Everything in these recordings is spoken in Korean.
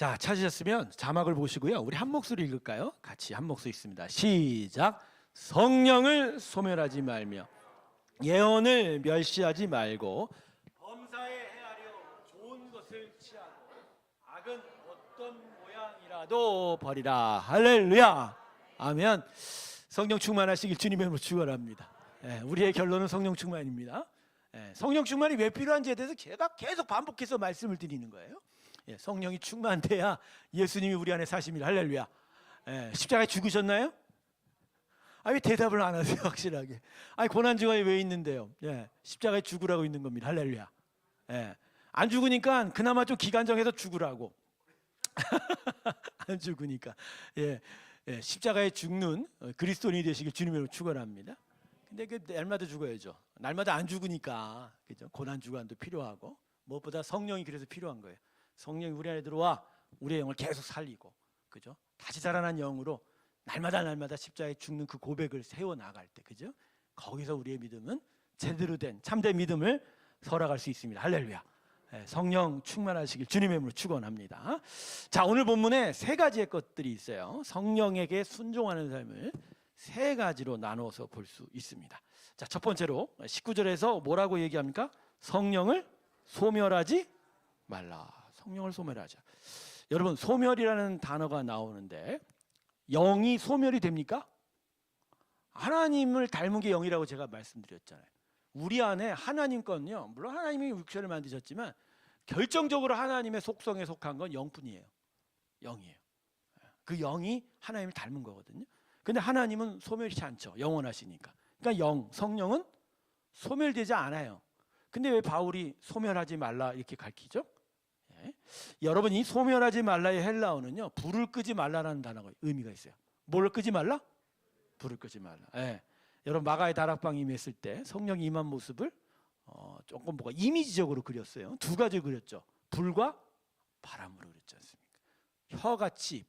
자, 찾으셨으면 자막을 보시고요. 우리 한 목소리 읽을까요? 같이 한 목소리 있습니다. 시작. 성령을 소멸하지 말며 예언을 멸시하지 말고 범사에 헤아려 좋은 것을 취하고 악은 어떤 모양이라도 버리라. 할렐루야. 아멘. 성령 충만하시길 주님의 이름으로 축원합니다. 우리의 결론은 성령 충만입니다. 성령 충만이 왜 필요한지에 대해서 제가 계속 반복해서 말씀을 드리는 거예요. 성령이 충만돼야 예수님이 우리 안에 사십니다. 할렐루야. 십자가에 죽으셨나요? 왜 대답을 안 하세요? 확실하게. 고난주간이 왜 있는데요? 십자가에 죽으라고 있는 겁니다. 할렐루야. 안 죽으니까 그나마 좀 기간 정해서 죽으라고. 안 죽으니까. 십자가에 죽는 그리스도인이 되시길 주님으로 축원합니다. 근데 그 날마다 죽어야죠. 날마다 안 죽으니까, 그죠? 고난 주간도 필요하고 무엇보다 성령이 그래서 필요한 거예요. 성령이 우리 안에 들어와 우리의 영을 계속 살리고, 그죠? 다시 살아난 영으로 날마다 십자가에 죽는 그 고백을 세워 나갈 때, 그죠? 거기서 우리의 믿음은 제대로 된 참된 믿음을 설아갈 수 있습니다. 할렐루야. 성령 충만하시길 주님의 이름으로 축원합니다. 자, 오늘 본문에 세 가지의 것들이 있어요. 성령에게 순종하는 삶을 세 가지로 나누어서 볼 수 있습니다. 자, 첫 번째로 19절에서 뭐라고 얘기합니까? 성령을 소멸하지 말라. 성령을 소멸하자. 여러분, 소멸이라는 단어가 나오는데 영이 소멸이 됩니까? 하나님을 닮은 게 영이라고 제가 말씀드렸잖아요. 우리 안에 하나님 건요, 물론 하나님이 육체를 만드셨지만 결정적으로 하나님의 속성에 속한 건 영뿐이에요. 영이에요. 그 영이 하나님을 닮은 거거든요. 근데 하나님은 소멸이지 않죠. 영원하시니까. 그러니까 성령은 소멸되지 않아요. 근데 왜 바울이 소멸하지 말라 이렇게 가르치죠? 여러분, 이 소멸하지 말라의 헬라어는요, 불을 끄지 말라라는 단어가 의미가 있어요. 뭘 끄지 말라? 불을 끄지 말라. 여러분, 마가의 다락방에 임했을 때 성령이 임한 모습을 조금 뭐가 이미지적으로 그렸어요. 두 가지 그렸죠. 불과 바람으로 그렸지 않습니까? 혀같이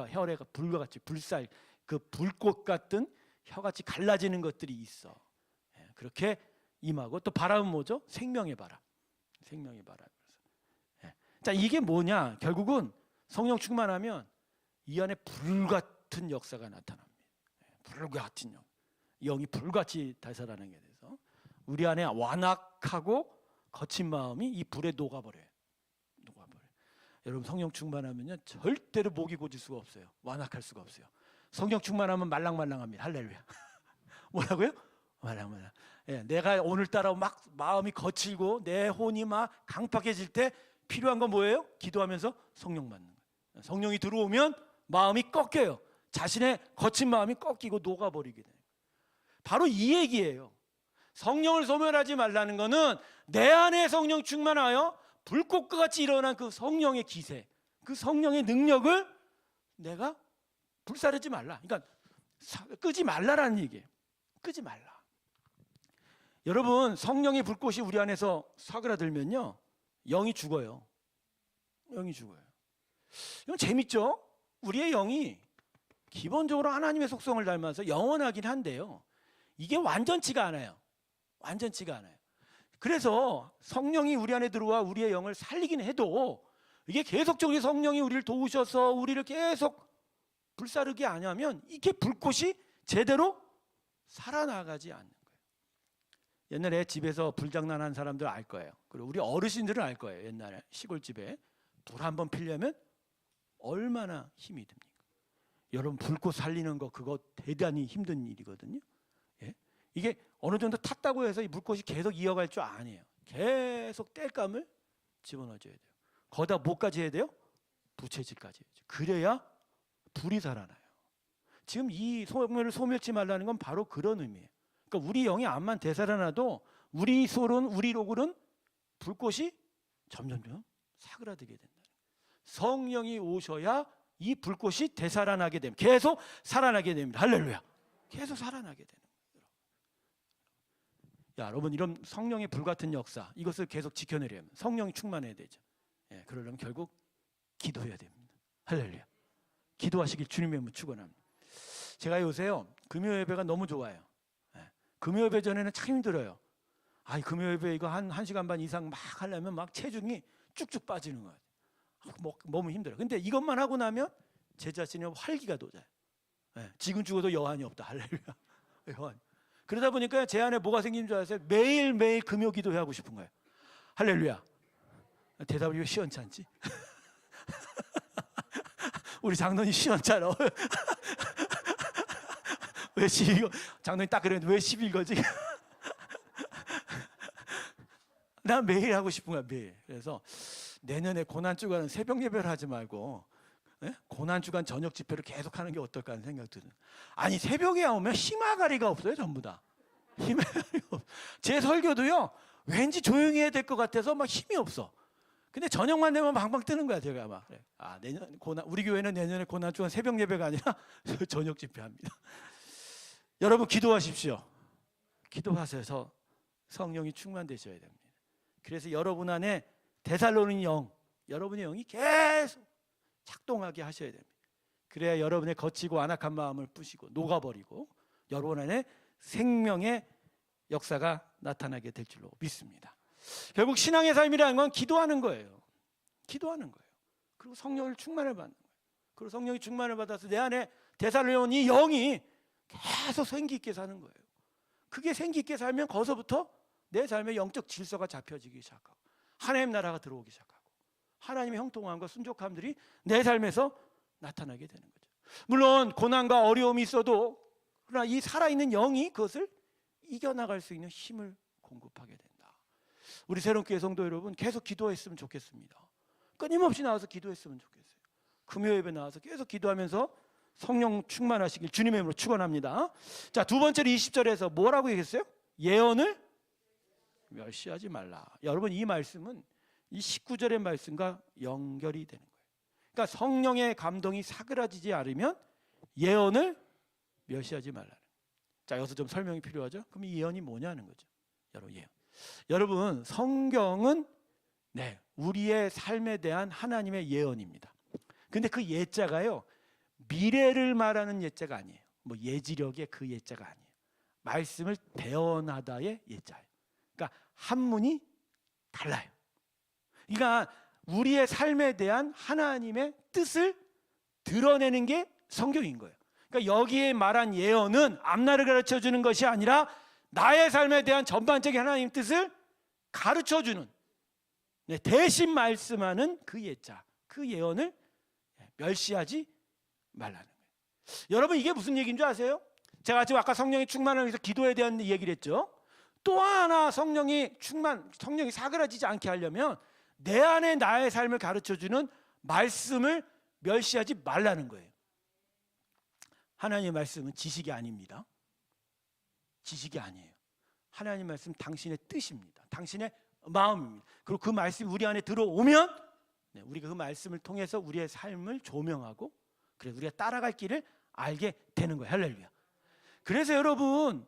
혈에가 불과 같이 불살, 그 불꽃 같은 혀같이 갈라지는 것들이 있어. 그렇게 임하고, 또 바람은 뭐죠? 생명의 바람. 생명의 바람. 자, 이게 뭐냐? 결국은 성령 충만하면 이 안에 불같은 역사가 나타납니다. 불같은 영이 불같이 달살하는 게 돼서 우리 안에 완악하고 거친 마음이 이 불에 녹아버려요. 여러분, 성령 충만하면요, 절대로 목이 고질 수가 없어요. 완악할 수가 없어요. 성령 충만하면 말랑말랑합니다. 할렐루야. 뭐라고요? 말랑말랑. 내가 오늘따라 막 마음이 거칠고 내 혼이 막 강팍해질 때 필요한 건 뭐예요? 기도하면서 성령 받는 거예요. 성령이 들어오면 마음이 꺾여요. 자신의 거친 마음이 꺾이고 녹아버리게 돼요. 바로 이 얘기예요. 성령을 소멸하지 말라는 것은 내 안에 성령 충만하여 불꽃과 같이 일어난 그 성령의 기세, 그 성령의 능력을 내가 불사르지 말라. 그러니까 끄지 말라라는 얘기예요. 끄지 말라. 여러분, 성령의 불꽃이 우리 안에서 사그라들면요, 영이 죽어요. 영이 죽어요. 이건 재밌죠? 우리의 영이 기본적으로 하나님의 속성을 닮아서 영원하긴 한데요, 이게 완전치가 않아요. 완전치가 않아요. 그래서 성령이 우리 안에 들어와 우리의 영을 살리긴 해도 이게 계속적으로 성령이 우리를 도우셔서 우리를 계속 불사르게 안 하면 이게 불꽃이 제대로 살아나가지 않는 거예요. 옛날에 집에서 불장난한 사람들 알 거예요. 그리고 우리 어르신들은 알 거예요. 옛날에 시골집에 불 한번 피려면 얼마나 힘이 듭니까? 여러분, 불꽃 살리는 거 그거 대단히 힘든 일이거든요. 이게 어느 정도 탔다고 해서 이 불꽃이 계속 이어갈 줄 아니에요. 계속 땔감을 집어넣어줘야 돼요. 거기다 뭐까지 해야 돼요? 부채질까지 해야죠. 그래야 불이 살아나요. 지금 이 성령을 소멸치 말라는 건 바로 그런 의미예요. 그러니까 우리 영이 암만 되살아나도 우리 소론, 우리 로굴은 불꽃이 점점점 사그라들게 된다. 성령이 오셔야 이 불꽃이 되살아나게 됩니다. 계속 살아나게 됩니다. 할렐루야. 계속 살아나게 되는 거예요. 여러분, 이런 성령의 불같은 역사, 이것을 계속 지켜내려면 성령이 충만해야 되죠. 그러려면 결국 기도해야 됩니다. 할렐루야. 기도하시길 주님의 이름으로 축원합니다. 제가 요새요, 금요 예배가 너무 좋아요. 금요 예배 전에는 참 힘들어요. 금요 예배 이거 한 시간 반 이상 막 하려면 막 체중이 쭉쭉 빠지는 거예요. 몸은 힘들어. 근데 이것만 하고 나면 제 자신의 활기가 돋아요. 지금 죽어도 여한이 없다. 할렐루야. 여한. 그러다 보니까 제 안에 뭐가 생긴 줄 아세요? 매일매일 금요 기도하고 싶은 거예요. 할렐루야. 대답이 왜 시원찮지? 우리 장로님 시원찮아. 왜 12거? 장로님 딱 그랬는데 왜 11거지? 난 매일 하고 싶은 거야, 매일. 그래서 내년에 고난주간 새벽 예배를 하지 말고 고난주간 저녁 집회를 계속 하는 게 어떨까 하는 생각 드는. 아니 새벽에 오면 힘아가리가 없어요, 전부 다. 힘아가리가 없어. 제 설교도요, 왠지 조용히 해야 될 것 같아서 막 힘이 없어. 근데 저녁만 되면 방방 뜨는 거야, 제가 막. 내년 우리 교회는 내년에 고난주간 새벽 예배가 아니라 저녁 집회합니다. 여러분 기도하십시오. 기도하셔서 성령이 충만되셔야 됩니다. 그래서 여러분 안에 데살로니 영, 여러분의 영이 계속 작동하게 하셔야 됩니다. 그래야 여러분의 거치고 안악한 마음을 부시고 녹아버리고 여러분 안에 생명의 역사가 나타나게 될 줄로 믿습니다. 결국 신앙의 삶이라는 건 기도하는 거예요. 기도하는 거예요. 그리고 성령을 충만을 받는 거예요. 그리고 성령이 충만을 받아서 내 안에 데살로니 영이 계속 생기 있게 사는 거예요. 그게 생기 있게 살면 거기서부터 내 삶의 영적 질서가 잡혀지기 시작하고 하나님 나라가 들어오기 시작하고 하나님의 형통함과 순족함들이 내 삶에서 나타나게 되는 거죠. 물론 고난과 어려움이 있어도 그러나 이 살아있는 영이 그것을 이겨나갈 수 있는 힘을 공급하게 된다. 우리 새롭게 성도 여러분 계속 기도했으면 좋겠습니다. 끊임없이 나와서 기도했으면 좋겠어요. 금요 예배 나와서 계속 기도하면서 성령 충만하시길 주님의 이름으로 축원합니다. 자, 두 번째로 20절에서 뭐라고 얘기했어요? 예언을 멸시하지 말라. 여러분 이 말씀은 이 19절의 말씀과 연결이 되는 거예요. 그러니까 성령의 감동이 사그라지지 않으면 예언을 멸시하지 말라는. 자, 여기서 좀 설명이 필요하죠? 그럼 이 예언이 뭐냐는 거죠. 여러분 예언. 여러분 성경은 우리의 삶에 대한 하나님의 예언입니다. 근데 그 예자가요, 미래를 말하는 예자가 아니에요. 뭐 예지력의 그 예자가 아니에요. 말씀을 대언하다의 예자예요. 그러니까 한문이 달라요. 그러니까 우리의 삶에 대한 하나님의 뜻을 드러내는 게 성경인 거예요. 그러니까 여기에 말한 예언은 앞날을 가르쳐 주는 것이 아니라 나의 삶에 대한 전반적인 하나님 뜻을 가르쳐 주는, 대신 말씀하는 그 예자, 그 예언을 멸시하지 말라는 거예요. 여러분 이게 무슨 얘기인 줄 아세요? 제가 지금 아까 성령의 충만을 위해서 기도에 대한 얘기를 했죠. 또 하나 성령이 사그라지지 않게 하려면 내 안에 나의 삶을 가르쳐주는 말씀을 멸시하지 말라는 거예요. 하나님의 말씀은 지식이 아닙니다. 지식이 아니에요. 하나님의 말씀 당신의 뜻입니다. 당신의 마음입니다. 그리고 그 말씀이 우리 안에 들어오면 우리가 그 말씀을 통해서 우리의 삶을 조명하고 그래서 우리가 따라갈 길을 알게 되는 거예요. 할렐루야. 그래서 여러분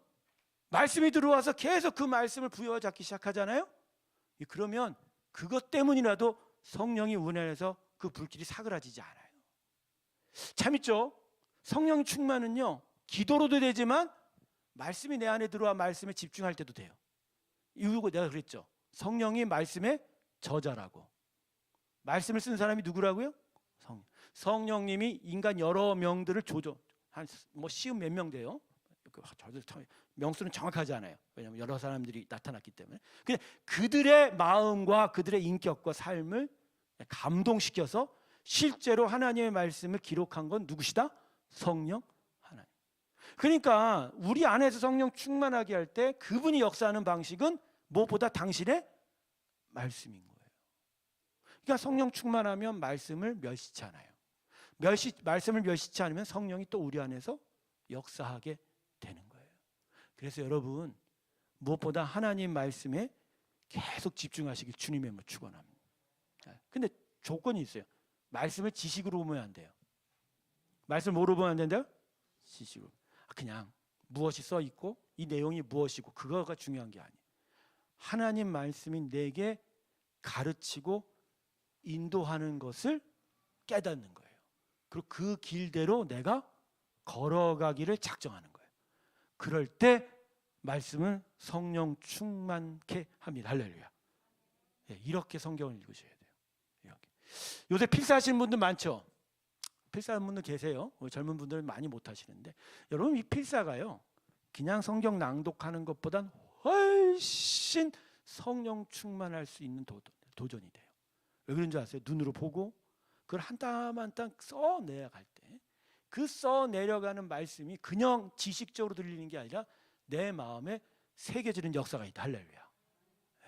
말씀이 들어와서 계속 그 말씀을 부여잡기 시작하잖아요. 그러면 그것 때문이라도 성령이 운행해서 그 불길이 사그라지지 않아요. 재밌죠? 성령 충만은요 기도로도 되지만 말씀이 내 안에 들어와 말씀에 집중할 때도 돼요. 이거 내가 그랬죠. 성령이 말씀의 저자라고. 말씀을 쓴 사람이 누구라고요? 성령님이 인간 여러 명들을 조종, 한 뭐 시음 몇 명 돼요? 명수는 정확하지 않아요. 왜냐하면 여러 사람들이 나타났기 때문에. 근데 그들의 마음과 그들의 인격과 삶을 감동시켜서 실제로 하나님의 말씀을 기록한 건 누구시다? 성령 하나님. 그러니까 우리 안에서 성령 충만하게 할 때 그분이 역사하는 방식은 무엇보다 당신의 말씀인 거예요. 그러니까 성령 충만하면 말씀을 멸시치 않아요. 말씀을 멸시치 않으면 성령이 또 우리 안에서 역사하게 되는 거예요. 그래서 여러분 무엇보다 하나님 말씀에 계속 집중하시길 주님의 이름으로 축원합니다. 근데 조건이 있어요. 말씀을 지식으로 보면 안 돼요. 말씀을 뭐로 보면 안 된다요? 지식으로. 그냥 무엇이 써 있고 이 내용이 무엇이고 그거가 중요한 게 아니에요. 하나님 말씀이 내게 가르치고 인도하는 것을 깨닫는 거예요. 그리고 그 길대로 내가 걸어가기를 작정하는 거예요. 그럴 때 말씀은 성령 충만케 합니다. 할렐루야. 이렇게 성경을 읽으셔야 돼요. 이렇게. 요새 필사하시는 분들 많죠? 필사하는 분들 계세요. 젊은 분들은 많이 못 하시는데, 여러분 이 필사가요, 그냥 성경 낭독하는 것보단 훨씬 성령 충만할 수 있는 도전이 돼요. 왜 그런 줄 아세요? 눈으로 보고 그걸 한 땀 한 땀 써내려갈 때, 그 써내려가는 말씀이 그냥 지식적으로 들리는 게 아니라 내 마음에 새겨지는 역사가 있다. 할렐루야.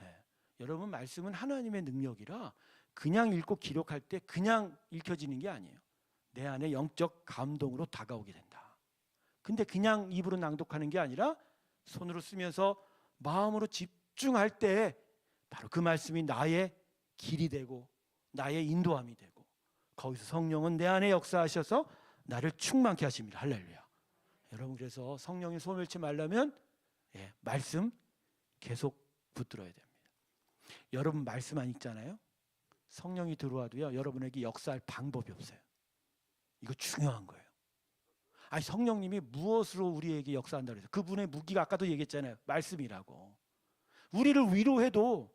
예. 여러분, 말씀은 하나님의 능력이라 그냥 읽고 기록할 때 그냥 읽혀지는 게 아니에요. 내 안에 영적 감동으로 다가오게 된다. 근데 그냥 입으로 낭독하는 게 아니라 손으로 쓰면서 마음으로 집중할 때 바로 그 말씀이 나의 길이 되고 나의 인도함이 되고, 거기서 성령은 내 안에 역사하셔서 나를 충만케 하십니다. 할렐루야. 여러분, 그래서 성령이 소멸치 말려면 말씀 계속 붙들어야 됩니다. 여러분 말씀 안 읽잖아요. 성령이 들어와도요, 여러분에게 역사할 방법이 없어요. 이거 중요한 거예요. 아니, 성령님이 무엇으로 우리에게 역사한다고 그래서 그분의 무기가 아까도 얘기했잖아요. 말씀이라고. 우리를 위로해도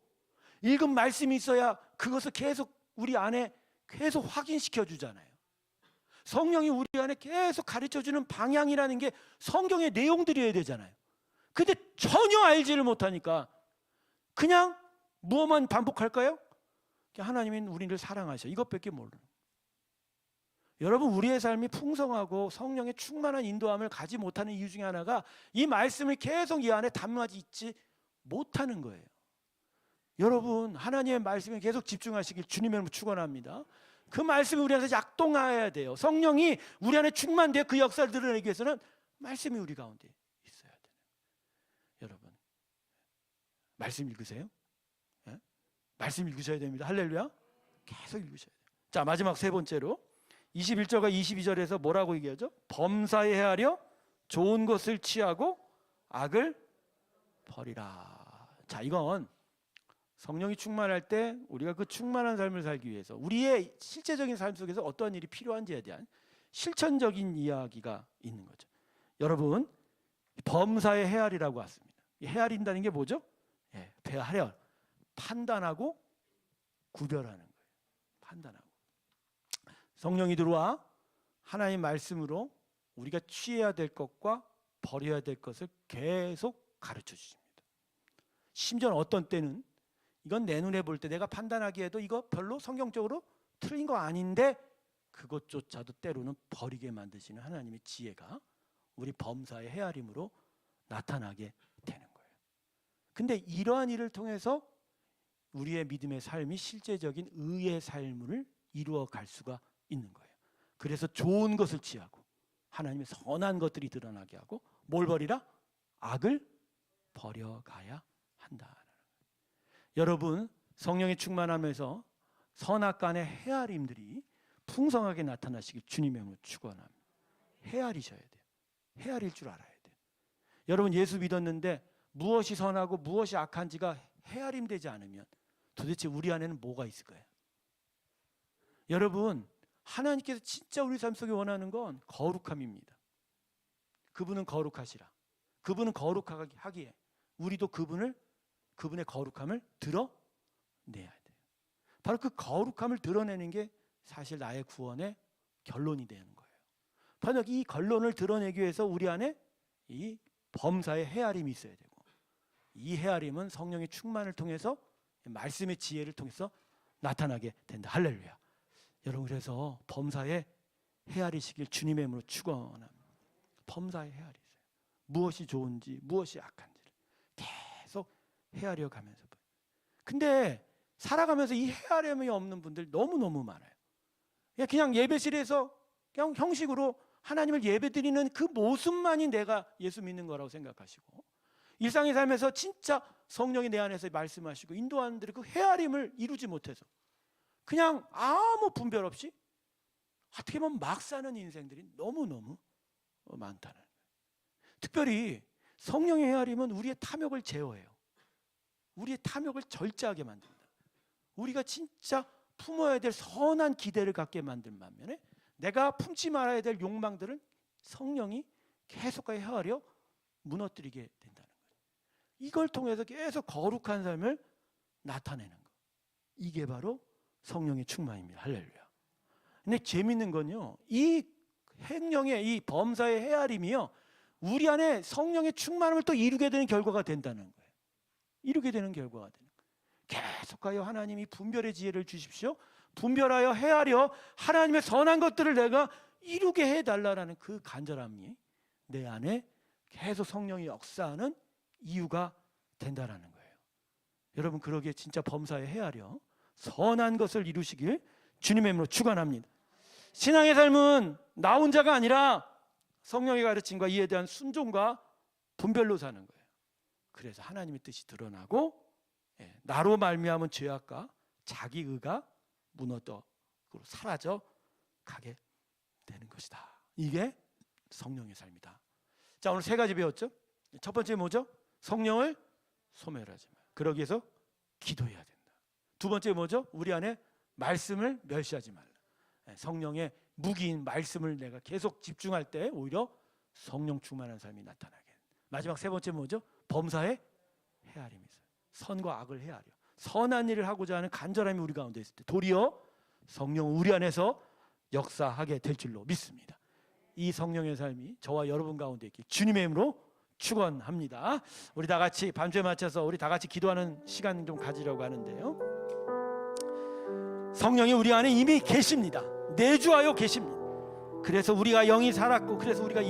읽은 말씀이 있어야 그것을 계속 우리 안에 계속 확인시켜 주잖아요. 성령이 우리 안에 계속 가르쳐주는 방향이라는 게 성경의 내용들이어야 되잖아요. 근데 전혀 알지를 못하니까 그냥 무엇만 반복할까요? 하나님은 우리를 사랑하셔. 이것밖에 모르는. 여러분, 우리의 삶이 풍성하고 성령의 충만한 인도함을 가지 못하는 이유 중에 하나가 이 말씀을 계속 이 안에 담아지 있지 못하는 거예요. 여러분, 하나님의 말씀에 계속 집중하시길 주님의 이름으로 축원합니다. 그 말씀이 우리 안에서 약동해야 돼요. 성령이 우리 안에 충만되어 그 역사를 드러내기 위해서는 말씀이 우리 가운데 있어야 돼요. 여러분, 말씀 읽으세요. 네? 말씀 읽으셔야 됩니다. 할렐루야. 계속 읽으셔야 돼요. 자, 마지막 세 번째로 21절과 22절에서 뭐라고 얘기하죠? 범사에 헤아려 좋은 것을 취하고 악을 버리라. 자, 이건 성령이 충만할 때 우리가 그 충만한 삶을 살기 위해서 우리의 실제적인 삶 속에서 어떤 일이 필요한지에 대한 실천적인 이야기가 있는 거죠. 여러분, 범사에 헤아리라고 왔습니다. 헤아린다는 게 뭐죠? 헤아려, 판단하고 구별하는 거예요. 판단하고. 성령이 들어와 하나님의 말씀으로 우리가 취해야 될 것과 버려야 될 것을 계속 가르쳐 주십니다. 심지어 어떤 때는 이건 내 눈에 볼 때 내가 판단하기에도 이거 별로 성경적으로 틀린 거 아닌데 그것조차도 때로는 버리게 만드시는 하나님의 지혜가 우리 범사의 헤아림으로 나타나게 되는 거예요. 근데 이러한 일을 통해서 우리의 믿음의 삶이 실제적인 의의 삶을 이루어 갈 수가 있는 거예요. 그래서 좋은 것을 취하고 하나님의 선한 것들이 드러나게 하고 뭘 버리라? 악을 버려가야 한다. 여러분, 성령의 충만함에서 선악간의 헤아림들이 풍성하게 나타나시길 주님의 이름으로 축원합니다. 헤아리셔야 돼요. 헤아릴 줄 알아야 돼요. 여러분, 예수 믿었는데 무엇이 선하고 무엇이 악한지가 헤아림되지 않으면 도대체 우리 안에는 뭐가 있을까요? 여러분, 하나님께서 진짜 우리 삶 속에 원하는 건 거룩함입니다. 그분은 거룩하시라. 그분은 거룩하기에 우리도 그분의 거룩함을 드러내야 돼요. 바로 그 거룩함을 드러내는 게 사실 나의 구원의 결론이 되는 거예요. 바로 이 결론을 드러내기 위해서 우리 안에 이 범사의 헤아림이 있어야 되고, 이 헤아림은 성령의 충만을 통해서 말씀의 지혜를 통해서 나타나게 된다. 할렐루야. 여러분, 그래서 범사에 헤아리시길 주님의 이름으로 축원합니다. 범사에 헤아리세요. 무엇이 좋은지 무엇이 악한지를 계속 헤아려 가면서. 근데 살아가면서 이 헤아림이 없는 분들 너무너무 많아요. 그냥 예배실에서 그냥 형식으로 하나님을 예배드리는 그 모습만이 내가 예수 믿는 거라고 생각하시고, 일상의 삶에서 진짜 성령이 내 안에서 말씀하시고 인도하는 들의 그 헤아림을 이루지 못해서 그냥 아무 분별 없이 어떻게 보면 막 사는 인생들이 너무너무 많다는 거예요. 특별히 성령의 헤아림은 우리의 탐욕을 제어해요. 우리의 탐욕을 절제하게 만든다. 우리가 진짜 품어야 될 선한 기대를 갖게 만든 반면에 내가 품지 말아야 될 욕망들은 성령이 계속하게 헤아려 무너뜨리게 된다는 거예요. 이걸 통해서 계속 거룩한 삶을 나타내는 거. 이게 바로 성령의 충만입니다. 할렐루야. 근데 재밌는 건요, 이 행령의 이 범사의 헤아림이요, 우리 안에 성령의 충만함을 또 이루게 되는 결과가 된다는 거예요. 이루게 되는 결과가 되는 거예요. 계속하여 하나님이 분별의 지혜를 주십시오. 분별하여 헤아려 하나님의 선한 것들을 내가 이루게 해달라는 그 간절함이 내 안에 계속 성령이 역사하는 이유가 된다라는 거예요. 여러분, 그러기에 진짜 범사에 헤아려 선한 것을 이루시길 주님의 이름으로 축원합니다. 신앙의 삶은 나 혼자가 아니라 성령의 가르침과 이에 대한 순종과 분별로 사는 거예요. 그래서 하나님의 뜻이 드러나고 나로 말미암은 죄악과 자기 의가 무너져 사라져 가게 되는 것이다. 이게 성령의 삶이다. 자, 오늘 세 가지 배웠죠? 첫 번째 뭐죠? 성령을 소멸하지 마. 그러기 위해서 기도해야 된다. 두 번째 뭐죠? 우리 안에 말씀을 멸시하지 말라. 성령의 무기인 말씀을 내가 계속 집중할 때 오히려 성령 충만한 삶이 나타나게. 마지막 세 번째 뭐죠? 범사의 헤아림이 있어요. 선과 악을 헤아려 선한 일을 하고자 하는 간절함이 우리 가운데 있을 때 도리어 성령은 우리 안에서 역사하게 될 줄로 믿습니다. 이 성령의 삶이 저와 여러분 가운데 있길 주님의 이름으로 축원합니다. 우리 다 같이 밤주에 맞춰서 우리 다 같이 기도하는 시간 좀 가지려고 하는데요. 성령이 우리 안에 이미 계십니다. 내주하여 계십니다. 그래서 우리가 영이 살았고, 그래서 우리가